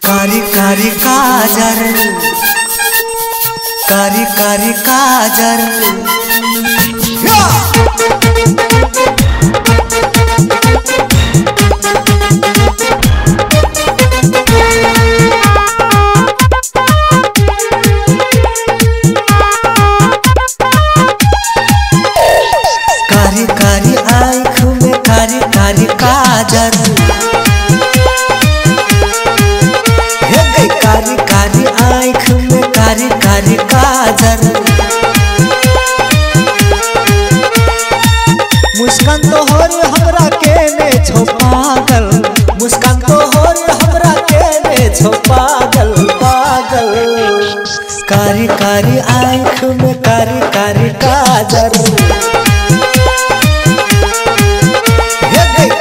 कारी कारी काजर, कारी कारी काजर। कारी कारी आँख में कारी कारी काजर, कारी कारी आँख में कारी कारी काजर। मुस्कान तो हो रे हमरा के ने छो पागल, मुस्कान तो हो रे हमरा के ने छो पागल पागल। कारी कारी आँख में कारी कारी काजर,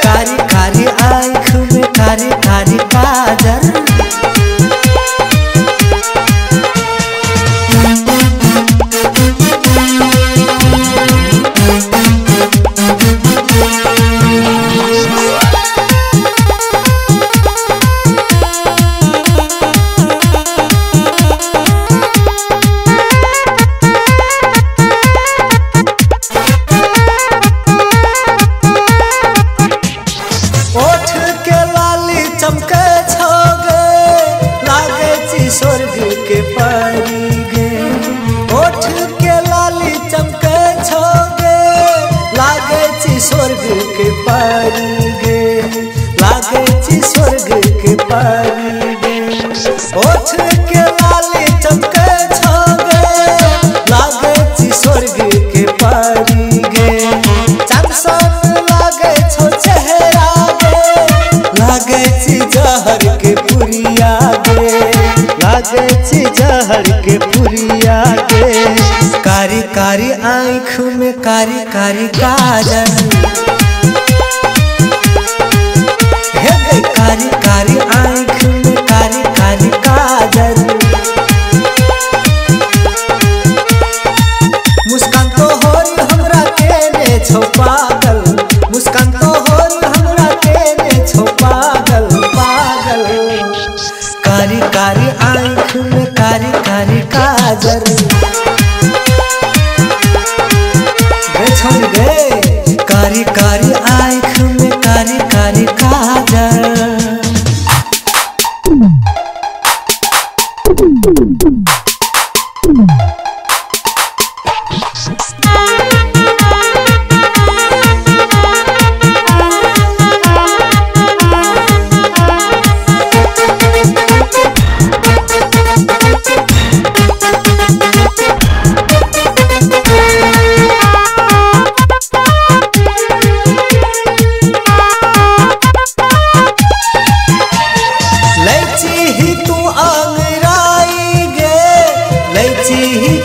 कारी कारी आँख में कारी कारी काजर। चमके छोगे लागे ची स्वर्ग के परी गे, ओठ के लाली चमके छोगे लागे ची स्वर्ग के परी गे, लागे ची स्वर्ग के परी गे। ओठ के लाली चमके छोगे लागे ची स्वर्ग के परी गे। चमसन लागे छो चेहरा गे, लागे ची जहर के पुरिया गे, लागे ची जहर के पुरिया गे। कारी कारी आँख में कारी कारी काजर, हे कारी कारी आँख में कारी कारी काजर। मुस्कान तो हो रे हमरा के ने छो पागल, मुस्कान तो हो रे हमरा के ने छो पागल पागल। कारी कारी आँख में कारी कारी काजर, छोड़ गए कारी कारी आँख में कारी कारी काजर।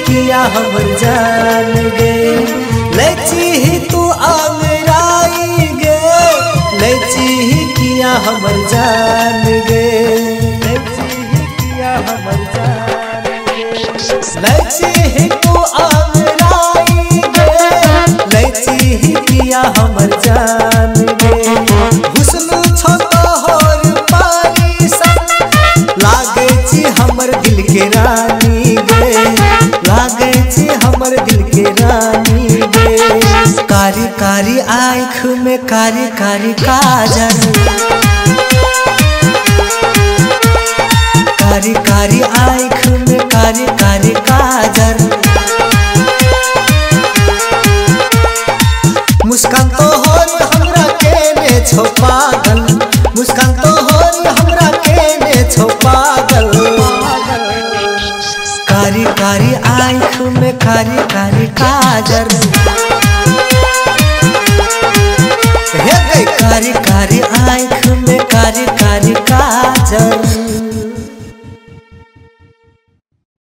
किया हमर जान गे, लची ही तू आंगराई गे, लची ही किया हमर जान गे, लची ही किया हमर जान गे। लची ही तू आंगराई गे, लची ही किया हमर जान गे। हुस्न छो तोहर पानी सन लागे छी हमर दिल के रानी गे, लागे छी हमर दिल के रानी गे। कारी कारी आँख में कारी कारी काजर, कारी कारी आँख में कारी कारी काजर। मुस्कान तो हो रे हमरा के ने छो पागल, मुस्कान तो हो रे हमरा के ने छो पागल। कारी कारी आँख में कारी कारी काजर, हे कारी कारी आँख में कारी